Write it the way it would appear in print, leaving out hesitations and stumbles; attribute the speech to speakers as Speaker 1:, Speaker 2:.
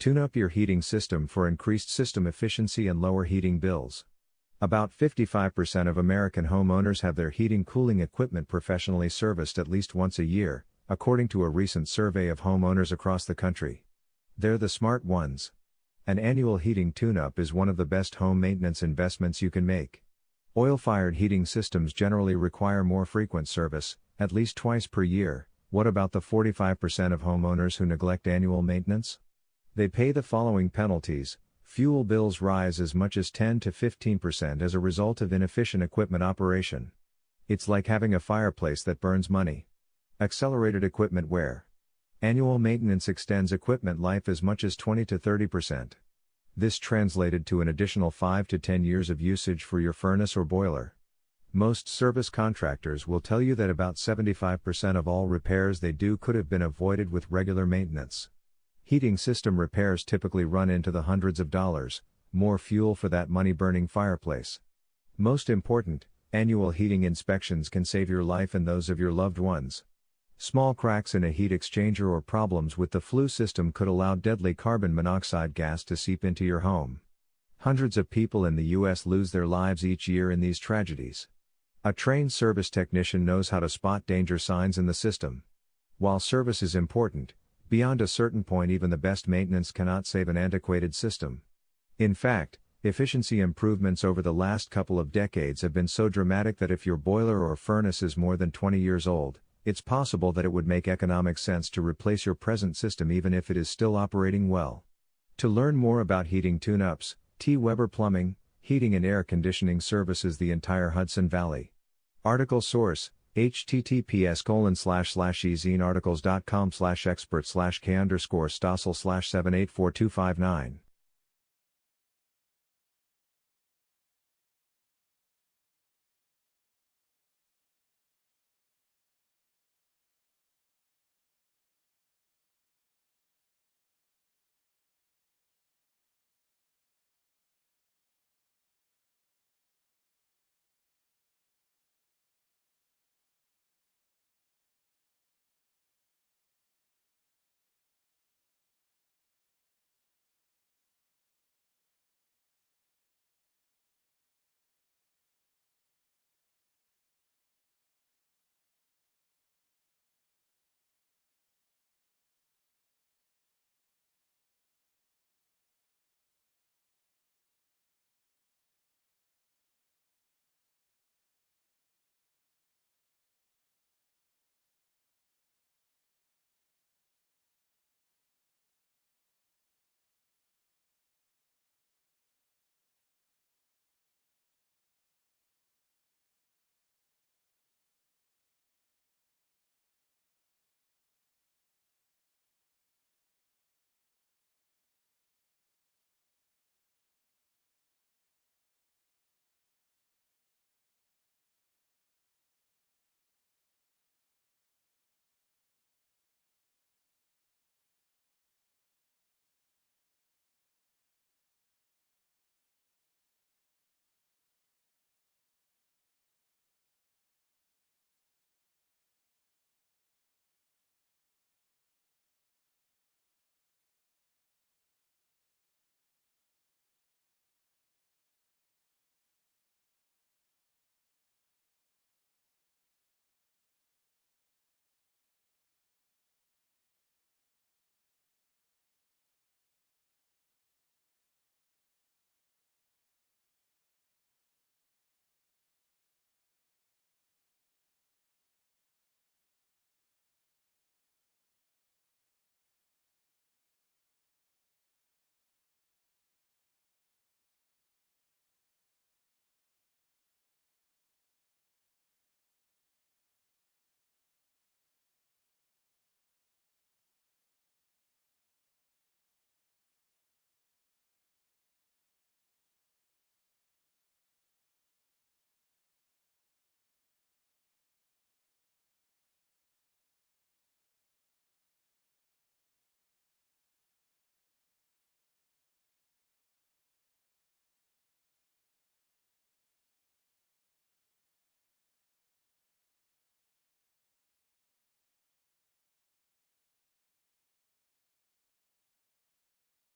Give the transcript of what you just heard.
Speaker 1: Tune up your heating system for increased system efficiency and lower heating bills. About 55% of American homeowners have their heating-cooling equipment professionally serviced at least once a year, according to a recent survey of homeowners across the country. They're the smart ones. An annual heating tune-up is one of the best home maintenance investments you can make. Oil-fired heating systems generally require more frequent service, at least twice per year. What about the 45% of homeowners who neglect annual maintenance? They pay the following penalties. Fuel bills rise as much as 10 to 15% as a result of inefficient equipment operation. It's like having a fireplace that burns money. Accelerated equipment wear. Annual maintenance extends equipment life as much as 20 to 30%. This translated to an additional 5 to 10 years of usage for your furnace or boiler. Most service contractors will tell you that about 75% of all repairs they do could have been avoided with regular maintenance. Heating system repairs typically run into the hundreds of dollars, more fuel for that money-burning fireplace. Most important, annual heating inspections can save your life and those of your loved ones. Small cracks in a heat exchanger or problems with the flue system could allow deadly carbon monoxide gas to seep into your home. Hundreds of people in the U.S. lose their lives each year in these tragedies. A trained service technician knows how to spot danger signs in the system. While service is important, beyond a certain point even the best maintenance cannot save an antiquated system. In fact, efficiency improvements over the last couple of decades have been so dramatic that if your boiler or furnace is more than 20 years old, it's possible that it would make economic sense to replace your present system even if it is still operating well. To learn more about heating tune-ups, T. Weber Plumbing, Heating and Air Conditioning services the entire Hudson Valley. Article source, https://ezinearticles.com/expert/k_Stossel/784259